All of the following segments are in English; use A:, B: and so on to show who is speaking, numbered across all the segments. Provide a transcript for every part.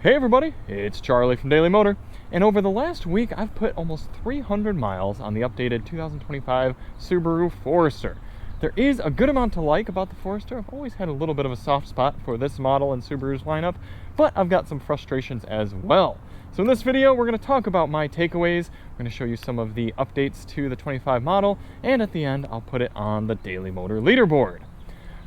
A: Hey everybody, it's Charlie from Daily Motor, and over the last week I've put almost 300 miles on the updated 2025 Subaru Forester. There is a good amount to like about the Forester. I've always had a little bit of a soft spot for this model in Subaru's lineup, but I've got some frustrations as well. So in this video we're going to talk about my takeaways, we're going to show you some of the updates to the 25 model, and at the end I'll put it on the Daily Motor leaderboard.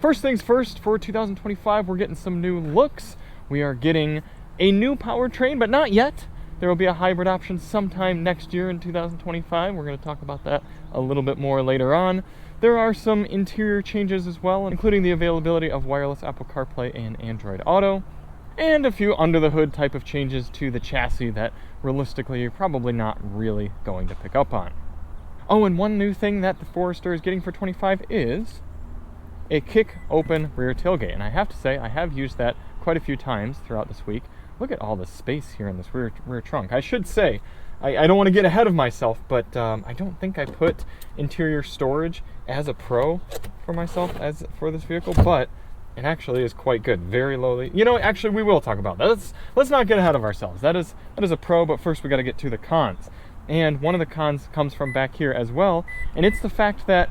A: First things first, for 2025 we're getting some new looks. We are getting a new powertrain, but not yet. There will be a hybrid option sometime next year in 2025. We're going to talk about that a little bit more later on. There are some interior changes as well, including the availability of wireless Apple CarPlay and Android Auto, and a few under the hood type of changes to the chassis that realistically you're probably not really going to pick up on. Oh, and one new thing that the Forester is getting for 25 is a kick open rear tailgate. And I have to say, I have used that quite a few times throughout this week. Look at all the space here in this rear trunk. I should say, I don't want to get ahead of myself, but I don't think I put interior storage as a pro for myself for this vehicle, but it actually is quite good. Very lowly. You know, actually, we will talk about that. Let's not get ahead of ourselves. That is a pro, but first we got to get to the cons. And one of the cons comes from back here as well, and it's the fact that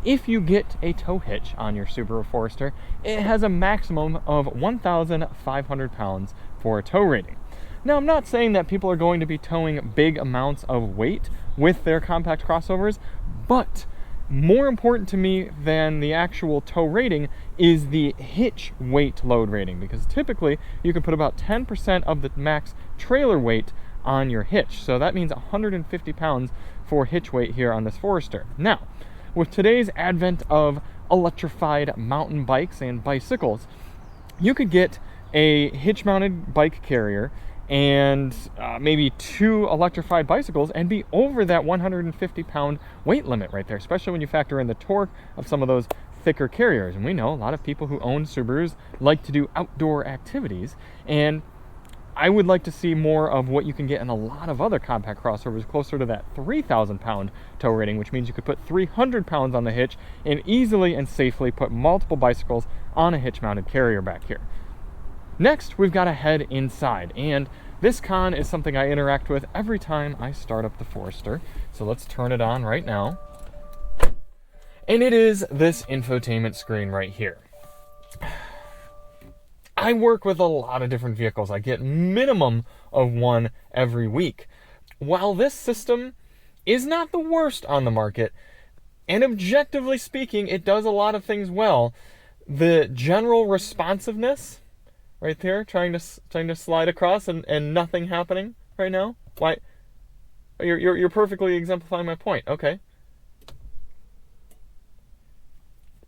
A: if you get a tow hitch on your Subaru Forester, it has a maximum of 1,500 pounds for a tow rating. Now, I'm not saying that people are going to be towing big amounts of weight with their compact crossovers, but more important to me than the actual tow rating is the hitch weight load rating, because typically you can put about 10% of the max trailer weight on your hitch. So that means 150 pounds for hitch weight here on this Forester. Now, with today's advent of electrified mountain bikes and bicycles, you could get a hitch-mounted bike carrier and maybe 2 electrified bicycles and be over that 150-pound weight limit right there, especially when you factor in the torque of some of those thicker carriers. And we know a lot of people who own Subarus like to do outdoor activities, and I would like to see more of what you can get in a lot of other compact crossovers closer to that 3,000 pound tow rating, which means you could put 300 pounds on the hitch and easily and safely put multiple bicycles on a hitch mounted carrier back here. Next, we've got to head inside, and this con is something I interact with every time I start up the Forester. So let's turn it on right now. And it is this infotainment screen right here. I work with a lot of different vehicles. I get minimum of one every week. While this system is not the worst on the market, and objectively speaking, it does a lot of things well, the general responsiveness right there, trying to slide across and nothing happening right now. Why? You're perfectly exemplifying my point. Okay.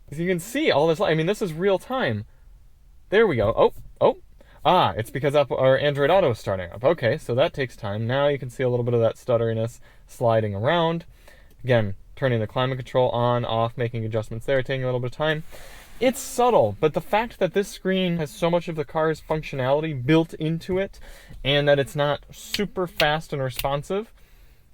A: As you can see all this, I mean, this is real time. There we go. It's because our Android Auto is starting up. Okay, so that takes time. Now you can see a little bit of that stutteriness sliding around. Again, turning the climate control on, off, making adjustments there, taking a little bit of time. It's subtle, but the fact that this screen has so much of the car's functionality built into it, and that it's not super fast and responsive,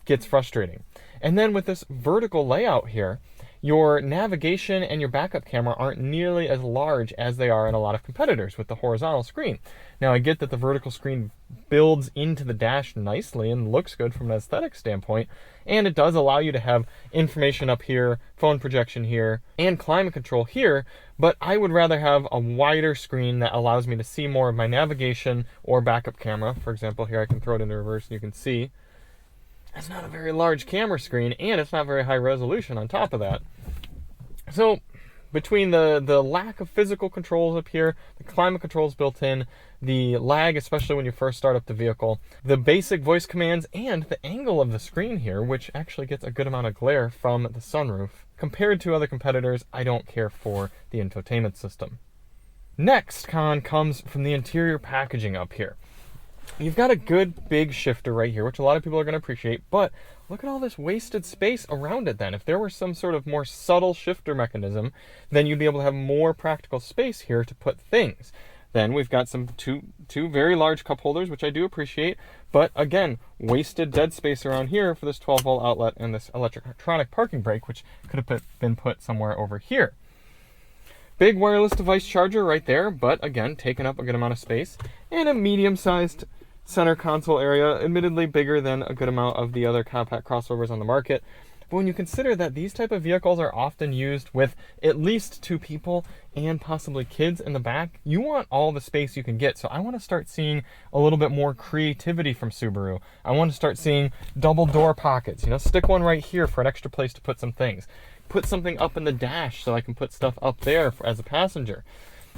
A: gets frustrating. And then with this vertical layout here, your navigation and your backup camera aren't nearly as large as they are in a lot of competitors with the horizontal screen. Now, I get that the vertical screen builds into the dash nicely and looks good from an aesthetic standpoint, and it does allow you to have information up here, phone projection here, and climate control here, but I would rather have a wider screen that allows me to see more of my navigation or backup camera. For example, here I can throw it into reverse and you can see it's not a very large camera screen, and it's not very high resolution on top of that. So between the lack of physical controls up here, the climate controls built in, the lag, especially when you first start up the vehicle, the basic voice commands, and the angle of the screen here, which actually gets a good amount of glare from the sunroof, compared to other competitors, I don't care for the infotainment system. Next con comes from the interior packaging up here. You've got a good big shifter right here, which a lot of people are going to appreciate, but look at all this wasted space around it then. If there were some sort of more subtle shifter mechanism, then you'd be able to have more practical space here to put things. Then we've got some two very large cup holders, which I do appreciate, but again, wasted dead space around here for this 12-volt outlet and this electronic parking brake, which could have been put somewhere over here. Big wireless device charger right there, but again, taking up a good amount of space. And a medium-sized center console area, admittedly bigger than a good amount of the other compact crossovers on the market. But when you consider that these type of vehicles are often used with at least 2 people and possibly kids in the back, you want all the space you can get. So I want to start seeing a little bit more creativity from Subaru. I want to start seeing double door pockets. You know, stick one right here for an extra place to put some things. Put something up in the dash so I can put stuff up there as a passenger.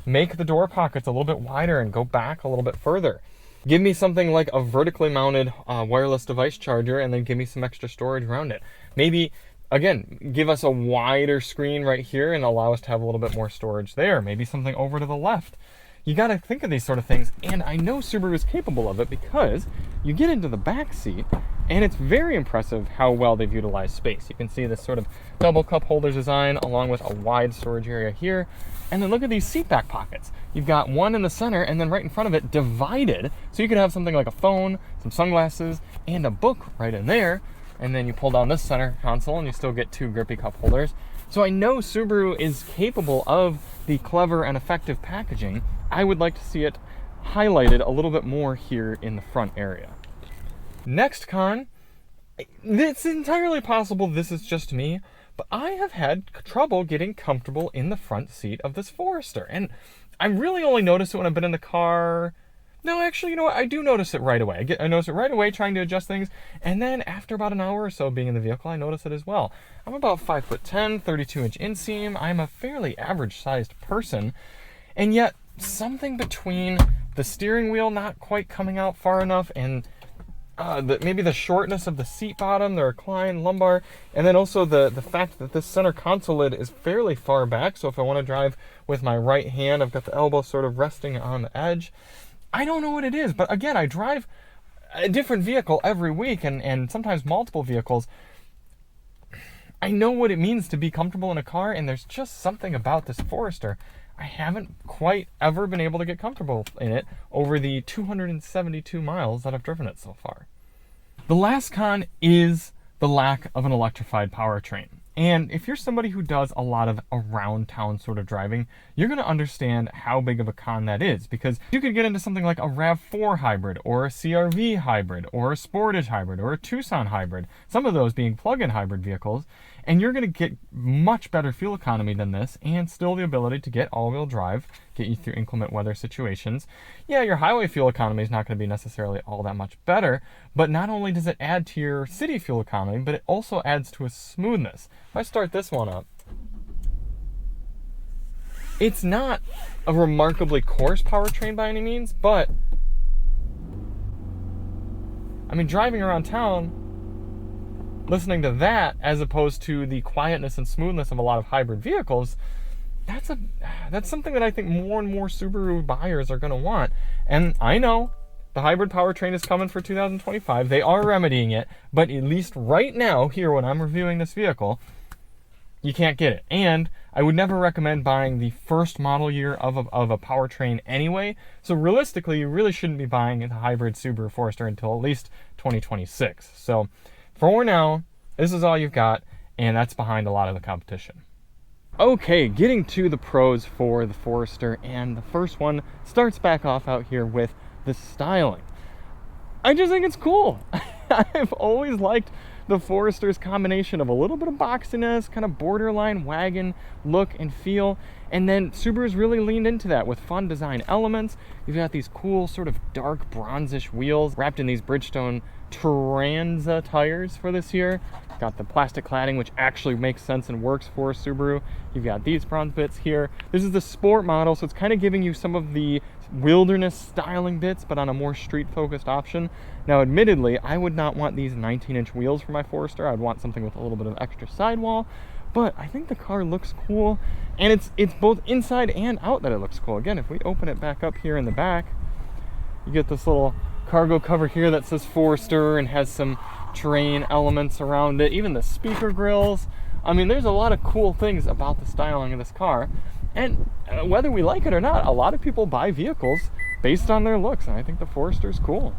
A: Make the door pockets a little bit wider and go back a little bit further. Give me something like a vertically mounted wireless device charger, and then give me some extra storage around it. Maybe, again, give us a wider screen right here and allow us to have a little bit more storage there. Maybe something over to the left. You got to think of these sort of things, and I know Subaru is capable of it because you get into the back seat, and it's very impressive how well they've utilized space. You can see this sort of double cup holder design along with a wide storage area here. And then look at these seat back pockets. You've got one in the center and then right in front of it divided. So you could have something like a phone, some sunglasses, and a book right in there. And then you pull down this center console and you still get 2 grippy cup holders. So I know Subaru is capable of the clever and effective packaging. I would like to see it highlighted a little bit more here in the front area. Next con, it's entirely possible this is just me, but I have had trouble getting comfortable in the front seat of this Forester. And I really only notice it when I've been in the car. No, actually, you know what? I do notice it right away. I notice it right away trying to adjust things. And then after about an hour or so being in the vehicle, I notice it as well. I'm about 5'10", 32-inch inseam. I'm a fairly average-sized person. And yet, something between the steering wheel not quite coming out far enough and maybe the shortness of the seat bottom, the recline lumbar, and then also the fact that this center console lid is fairly far back. So if I want to drive with my right hand, I've got the elbow sort of resting on the edge. I don't know what it is, but again, I drive a different vehicle every week and sometimes multiple vehicles. I know what it means to be comfortable in a car, and there's just something about this Forester. I haven't quite ever been able to get comfortable in it over the 272 miles that I've driven it so far. The last con is the lack of an electrified powertrain. And if you're somebody who does a lot of around town sort of driving, you're going to understand how big of a con that is, because you could get into something like a RAV4 hybrid or a CR-V hybrid or a Sportage hybrid or a Tucson hybrid, some of those being plug-in hybrid vehicles, and you're going to get much better fuel economy than this and still the ability to get all-wheel drive, get you through inclement weather situations. Yeah, your highway fuel economy is not going to be necessarily all that much better, but not only does it add to your city fuel economy, but it also adds to a smoothness. If I start this one up, it's not a remarkably coarse powertrain by any means, but I mean, driving around town, listening to that as opposed to the quietness and smoothness of a lot of hybrid vehicles, that's something that I think more and more Subaru buyers are going to want. And I know the hybrid powertrain is coming for 2025. They are remedying it, but at least right now, here when I'm reviewing this vehicle, you can't get it. And I would never recommend buying the first model year of a powertrain anyway. So realistically, you really shouldn't be buying the hybrid Subaru Forester until at least 2026. So for now, this is all you've got, and that's behind a lot of the competition. Okay, getting to the pros for the Forester, and the first one starts back off out here with the styling. I just think it's cool. I've always liked the Forester's combination of a little bit of boxiness, kind of borderline wagon look and feel, and then Subaru's really leaned into that with fun design elements. You've got these cool sort of dark bronzish wheels wrapped in these Bridgestone Turanza tires for this year. Got the plastic cladding, which actually makes sense and works for Subaru. You've got these bronze bits here. This is the sport model, so it's kind of giving you some of the wilderness styling bits, but on a more street-focused option. Now, admittedly, I would not want these 19-inch wheels for my Forester. I'd want something with a little bit of extra sidewall, but I think the car looks cool, and it's both inside and out that it looks cool. Again, if we open it back up here in the back, you get this little cargo cover here that says Forester and has some terrain elements around it, even the speaker grills. I mean, there's a lot of cool things about the styling of this car, and whether we like it or not, a lot of people buy vehicles based on their looks, and I think the Forester's cool.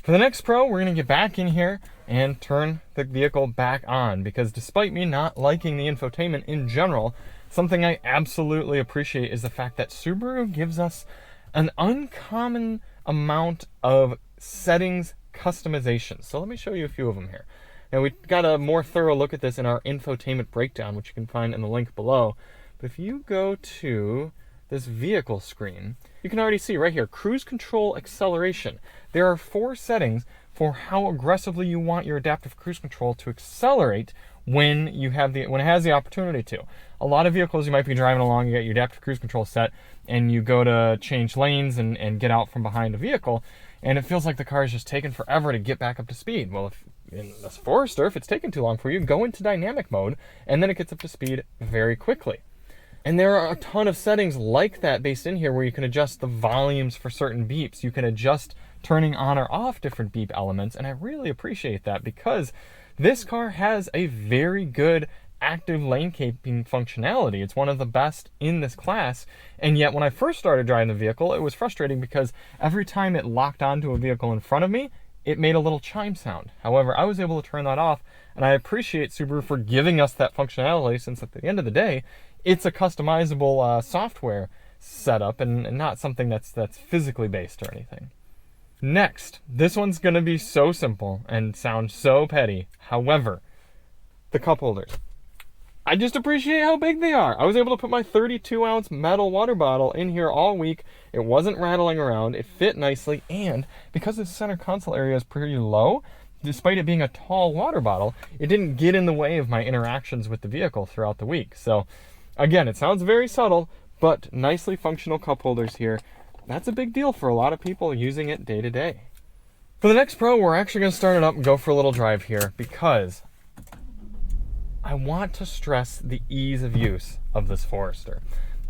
A: For the next pro, we're going to get back in here and turn the vehicle back on, because despite me not liking the infotainment in general, Something I absolutely appreciate is the fact that Subaru gives us an uncommon amount of settings customization. So let me show you a few of them here. Now, we got a more thorough look at this in our infotainment breakdown, which you can find in the link below. But if you go to this vehicle screen, you can already see right here, cruise control acceleration. There are 4 settings for how aggressively you want your adaptive cruise control to accelerate when it has the opportunity to. A lot of vehicles, you might be driving along, you get your adaptive cruise control set, and you go to change lanes and get out from behind a vehicle, and it feels like the car is just taking forever to get back up to speed. Well, if in this Forester, if it's taking too long for you, go into dynamic mode, and then it gets up to speed very quickly. And there are a ton of settings like that based in here where you can adjust the volumes for certain beeps. You can adjust turning on or off different beep elements, and I really appreciate that because this car has a very good active lane keeping functionality. It's one of the best in this class, and yet when I first started driving the vehicle, it was frustrating because every time it locked onto a vehicle in front of me, it made a little chime sound. However, I was able to turn that off, and I appreciate Subaru for giving us that functionality, since at the end of the day, it's a customizable software setup and not something that's physically based or anything. Next, this one's going to be so simple and sound so petty. However, the cup holders. I just appreciate how big they are. I was able to put my 32-ounce metal water bottle in here all week. It wasn't rattling around. It fit nicely, and because the center console area is pretty low, despite it being a tall water bottle, it didn't get in the way of my interactions with the vehicle throughout the week. So, again, it sounds very subtle, but nicely functional cup holders here. That's a big deal for a lot of people using it day to day. For the next Pro, we're actually going to start it up and go for a little drive here because I want to stress the ease of use of this Forester.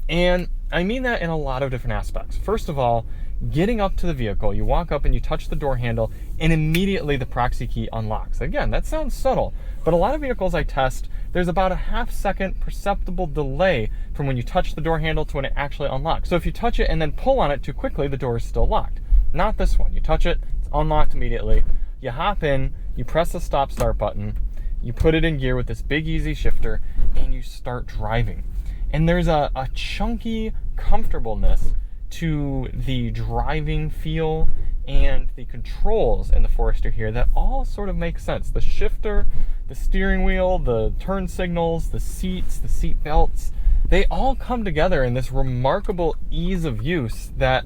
A: And I mean that in a lot of different aspects. First of all, getting up to the vehicle, you walk up and you touch the door handle, and immediately the proxy key unlocks. Again, that sounds subtle, but a lot of vehicles I test, there's about a half-second perceptible delay from when you touch the door handle to when it actually unlocks. So if you touch it and then pull on it too quickly, the door is still locked. Not this one. You touch it, it's unlocked immediately. You hop in, you press the stop-start button, you put it in gear with this big easy shifter, and you start driving. And there's a chunky comfortableness to the driving feel and the controls in the Forester here that all sort of make sense. The shifter, the steering wheel, the turn signals, the seats, the seat belts, they all come together in this remarkable ease of use that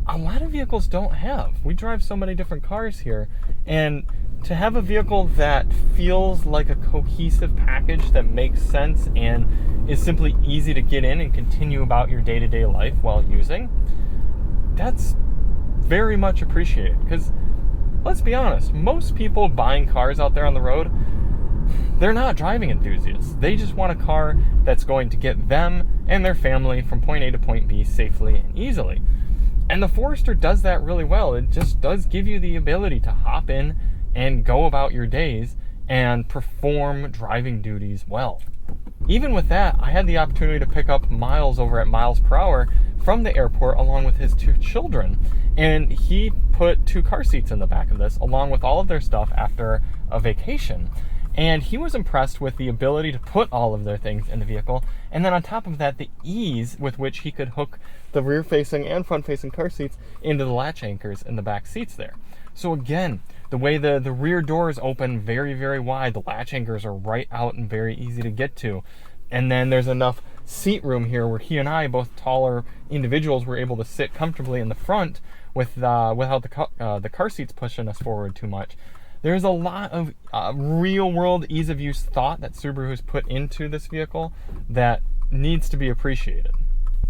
A: a lot of vehicles don't have. We drive so many different cars here, and to have a vehicle that feels like a cohesive package that makes sense and is simply easy to get in and continue about your day-to-day life while using, that's very much appreciated. Because let's be honest, most people buying cars out there on the road, they're not driving enthusiasts. They just want a car that's going to get them and their family from point A to point B safely and easily. And the Forester does that really well. It just does give you the ability to hop in and go about your days and perform driving duties well. Even with that, I had the opportunity to pick up Miles over at Miles Per Hour from the airport along with his 2 children. And he put 2 car seats in the back of this along with all of their stuff after a vacation. And he was impressed with the ability to put all of their things in the vehicle. And then on top of that, the ease with which he could hook the rear-facing and front-facing car seats into the latch anchors in the back seats there. So again, the way the rear doors open very, very wide, the latch anchors are right out and very easy to get to. And then there's enough seat room here where he and I, both taller individuals, were able to sit comfortably in the front without the car seats pushing us forward too much. There's a lot of real-world ease of use thought that Subaru has put into this vehicle that needs to be appreciated.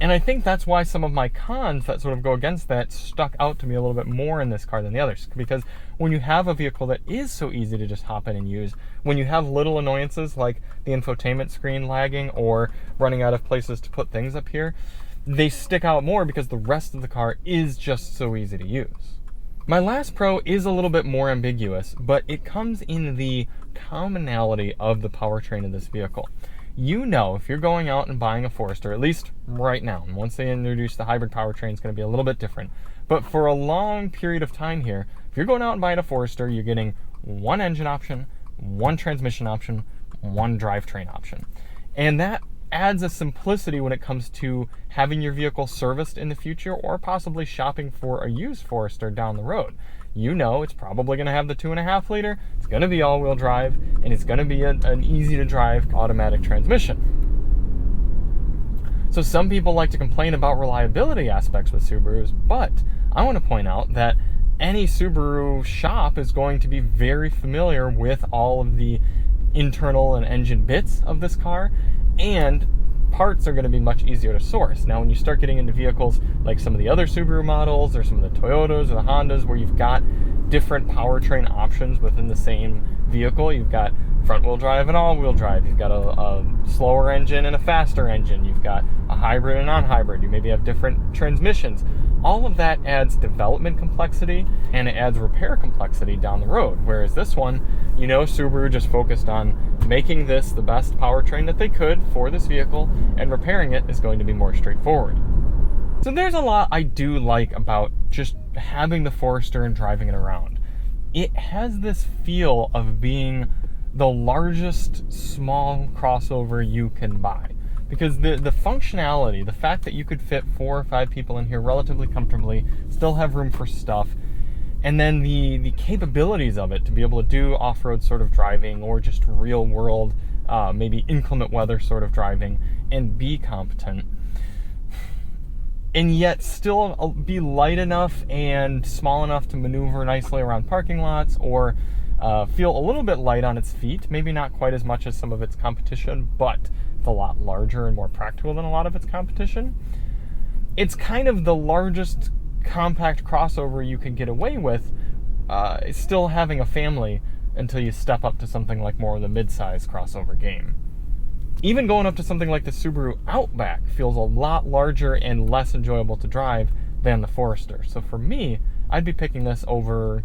A: And I think that's why some of my cons that sort of go against that stuck out to me a little bit more in this car than the others. Because when you have a vehicle that is so easy to just hop in and use, when you have little annoyances like the infotainment screen lagging or running out of places to put things up here, they stick out more because the rest of the car is just so easy to use. My last Pro is a little bit more ambiguous, but it comes in the commonality of the powertrain of this vehicle. You know, if you're going out and buying a Forester, at least right now, and once they introduce the hybrid powertrain, it's going to be a little bit different. But for a long period of time here, if you're going out and buying a Forester, you're getting 1 engine option, 1 transmission option, 1 drivetrain option. And that adds a simplicity when it comes to having your vehicle serviced in the future or possibly shopping for a used Forester down the road. You know it's probably going to have the 2.5 liter, it's going to be all-wheel drive, and it's going to be an easy-to-drive automatic transmission. So some people like to complain about reliability aspects with Subarus, but I want to point out that any Subaru shop is going to be very familiar with all of the internal and engine bits of this car, and parts are going to be much easier to source. Now, when you start getting into vehicles like some of the other Subaru models or some of the Toyotas or the Hondas where you've got different powertrain options within the same vehicle, you've got front-wheel drive and all-wheel drive, you've got a slower engine and a faster engine, you've got a hybrid and non-hybrid, you maybe have different transmissions. All of that adds development complexity and it adds repair complexity down the road. Whereas this one, you know, Subaru just focused on making this the best powertrain that they could for this vehicle, and repairing it is going to be more straightforward. So there's a lot I do like about just having the Forester and driving it around. It has this feel of being the largest small crossover you can buy. Because the functionality, the fact that you could fit 4 or 5 people in here relatively comfortably, still have room for stuff, and then the capabilities of it to be able to do off-road sort of driving or just real world, maybe inclement weather sort of driving, and be competent, and yet still be light enough and small enough to maneuver nicely around parking lots, or feel a little bit light on its feet, maybe not quite as much as some of its competition, but it's a lot larger and more practical than a lot of its competition. It's kind of the largest compact crossover you can get away with, still having a family until you step up to something like more of the mid-size crossover game. Even going up to something like the Subaru Outback feels a lot larger and less enjoyable to drive than the Forester. So for me, I'd be picking this over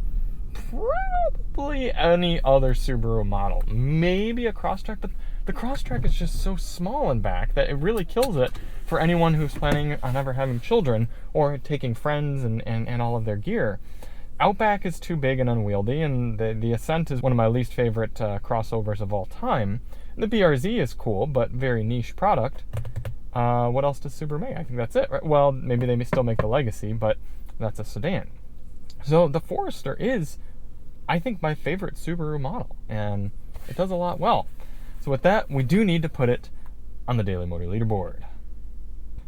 A: probably any other Subaru model. Maybe a Crosstrek, but the Crosstrek is just so small in back that it really kills it for anyone who's planning on ever having children or taking friends and all of their gear. Outback is too big and unwieldy, and the Ascent is one of my least favorite crossovers of all time. The BRZ is cool, but very niche product. What else does Subaru make? I think that's it, right? Well, maybe they may still make the Legacy, but that's a sedan. So the Forester is, I think, my favorite Subaru model, and it does a lot well. So with that, we do need to put it on the Daily Motor Leaderboard.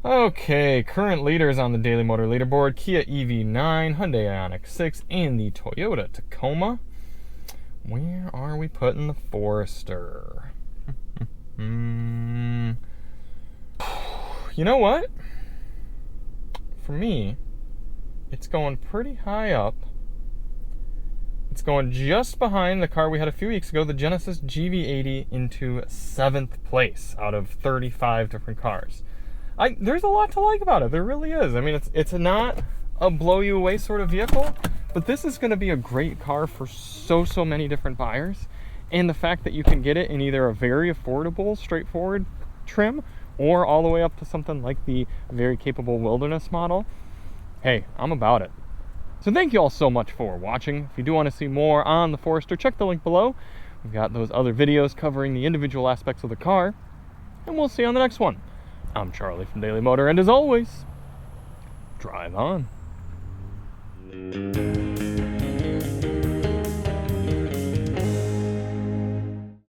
A: Okay, current leaders on the Daily Motor Leaderboard: Kia EV9, Hyundai Ioniq 6, and the Toyota Tacoma. Where are we putting the Forester? You know what? For me, it's going pretty high up. It's going just behind the car we had a few weeks ago, the Genesis GV80, into 7th place out of 35 different cars. There's a lot to like about it. There really is. I mean, it's not a blow you away sort of vehicle, but this is going to be a great car for so many different buyers. And the fact that you can get it in either a very affordable, straightforward trim, or all the way up to something like the very capable Wilderness model, hey, I'm about it. So thank you all so much for watching. If you do want to see more on the Forester, check the link below. We've got those other videos covering the individual aspects of the car, and we'll see you on the next one. I'm Charlie from Daily Motor, and as always, drive on.